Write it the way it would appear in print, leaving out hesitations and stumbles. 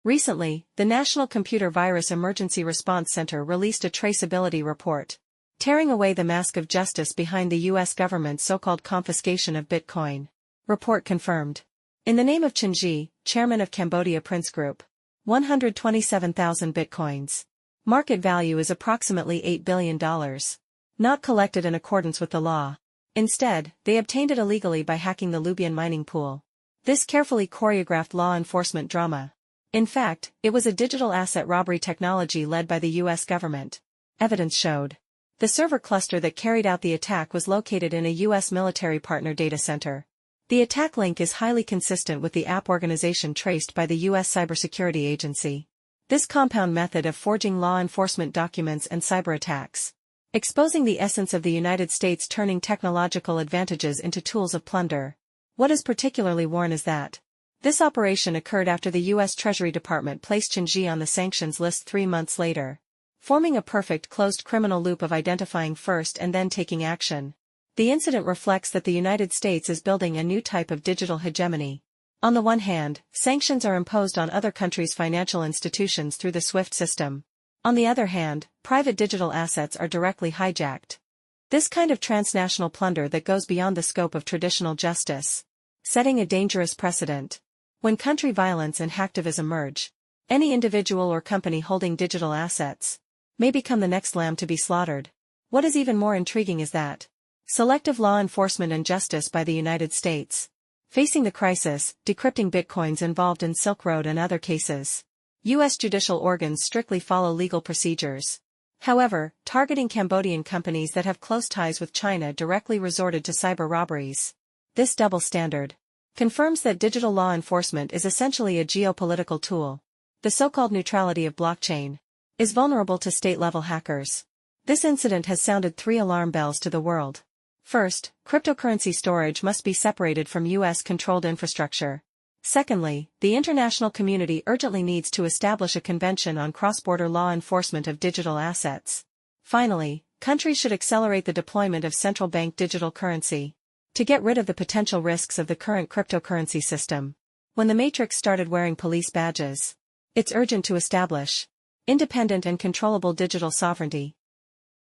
Recently, the National Computer Virus Emergency Response Center released a traceability report, tearing away the mask of justice behind the U.S. government's so-called confiscation of Bitcoin. Report confirmed. In the name of Chen Zhi, chairman of Cambodia Prince Group, 127,000 Bitcoins. Market value is approximately $8 billion. Not collected in accordance with the law. Instead, they obtained it illegally by hacking the Lubian mining pool. This carefully choreographed law enforcement drama. In fact, it was a digital asset robbery technology led by the U.S. government. Evidence showed. The server cluster that carried out the attack was located in a U.S. military partner data center. The attack link is highly consistent with the app organization traced by the U.S. Cybersecurity Agency. This compound method of forging law enforcement documents and cyber attacks, exposing the essence of the United States turning technological advantages into tools of plunder. What is particularly worrying is that this operation occurred after the U.S. Treasury Department placed Chen Zhi on the sanctions list 3 months later, forming a perfect closed criminal loop of identifying first and then taking action. The incident reflects that the United States is building a new type of digital hegemony. On the one hand, sanctions are imposed on other countries' financial institutions through the SWIFT system. On the other hand, private digital assets are directly hijacked. This kind of transnational plunder that goes beyond the scope of traditional justice, setting a dangerous precedent. When country violence and hacktivism merge, any individual or company holding digital assets may become the next lamb to be slaughtered. What is even more intriguing is that selective law enforcement and justice by the United States. Facing the crisis, decrypting bitcoins involved in Silk Road and other cases. U.S. judicial organs strictly follow legal procedures. However, targeting Cambodian companies that have close ties with China directly resorted to cyber robberies. This double standard confirms that digital law enforcement is essentially a geopolitical tool. The so-called neutrality of blockchain is vulnerable to state-level hackers. This incident has sounded 3 alarm bells to the world. First, cryptocurrency storage must be separated from U.S.-controlled infrastructure. Secondly, the international community urgently needs to establish a convention on cross-border law enforcement of digital assets. Finally, countries should accelerate the deployment of central bank digital currency to get rid of the potential risks of the current cryptocurrency system. When the Matrix started wearing police badges, it's urgent to establish independent and controllable digital sovereignty.